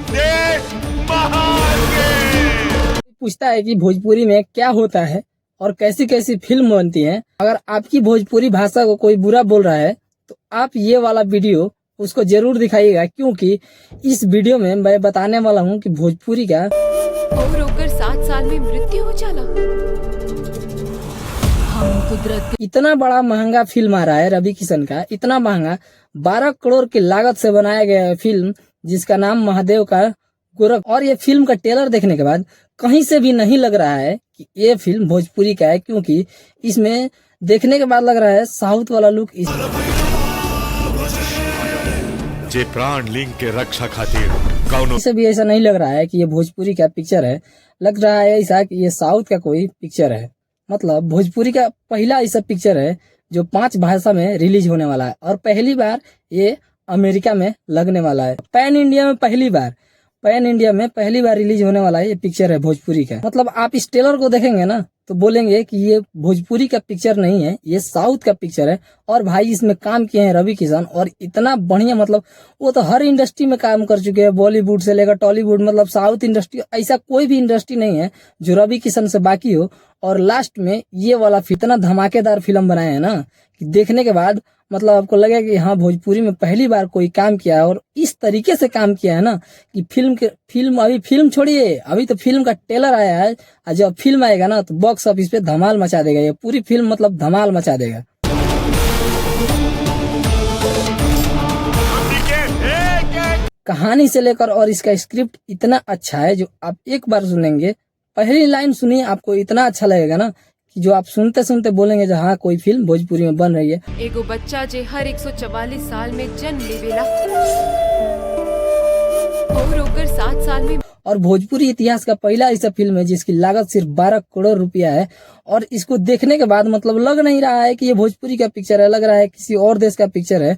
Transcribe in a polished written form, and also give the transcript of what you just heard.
देश महान के। पूछता है कि भोजपुरी में क्या होता है और कैसी कैसी फिल्म बनती है। अगर आपकी भोजपुरी भाषा को कोई बुरा बोल रहा है तो आप ये वाला वीडियो उसको जरूर दिखाइएगा, क्योंकि इस वीडियो में मैं बताने वाला हूँ कि भोजपुरी का और होकर 7 साल में मृत्यु हो जाला। हम कुदरत इतना बड़ा महंगा फिल्म आ रहा है रवि किशन का, इतना महंगा 12 करोड़ की लागत से बनाया गया है फिल्म जिसका नाम महादेव का गोरख। और ये फिल्म का ट्रेलर देखने के बाद कहीं से भी नहीं लग रहा है कि ये फिल्म भोजपुरी का है, क्योंकि इसमें देखने के बाद लग रहा है साउथ वाला लुक। जे प्राण लिंग के रक्षा खातिर कौनो इसे भी ऐसा नहीं लग रहा है कि ये भोजपुरी का पिक्चर है, लग रहा है ऐसा कि ये साउथ का कोई पिक्चर है। मतलब भोजपुरी का पहला ऐसा पिक्चर है जो 5 भाषा में रिलीज होने वाला है और पहली बार ये अमेरिका में लगने वाला है। पैन इंडिया में पहली बार रिलीज होने वाला है ये पिक्चर है भोजपुरी का। मतलब आप इस ट्रेलर को देखेंगे ना तो बोलेंगे कि ये भोजपुरी का पिक्चर नहीं है, ये साउथ का पिक्चर है। और भाई इसमें काम किए हैं रवि किशन, और इतना बढ़िया, मतलब वो तो हर इंडस्ट्री में काम कर चुके हैं, बॉलीवुड से लेकर टॉलीवुड, मतलब साउथ इंडस्ट्री, ऐसा कोई भी इंडस्ट्री नहीं है जो रवि किशन से बाकी हो। और लास्ट में ये वाला इतना धमाकेदार फिल्म बनाए है ना कि देखने के बाद मतलब आपको लगेगा कि हाँ भोजपुरी में पहली बार कोई काम किया है, और इस तरीके से काम किया है ना कि अभी फिल्म छोड़िए, अभी तो फिल्म का ट्रेलर आया है, और जब फिल्म आएगा ना तो बॉक्स ऑफिस पे धमाल मचा देगा। ये पूरी फिल्म मतलब धमाल मचा देगा। कहानी से लेकर और इसका स्क्रिप्ट इतना अच्छा है जो आप एक बार सुनेंगे, पहली लाइन सुनिए, आपको इतना अच्छा लगेगा ना कि जो आप सुनते सुनते बोलेंगे जो हाँ कोई फिल्म भोजपुरी में बन रही है। एगो बच्चा जे हर 144 साल में जन्म लेवेला और होकर 7 साल में, और भोजपुरी इतिहास का पहला ऐसा फिल्म है जिसकी लागत सिर्फ 12 करोड़ रुपया है। और इसको देखने के बाद मतलब लग नहीं रहा है कि ये भोजपुरी का पिक्चर है, लग रहा है किसी और देश का पिक्चर है।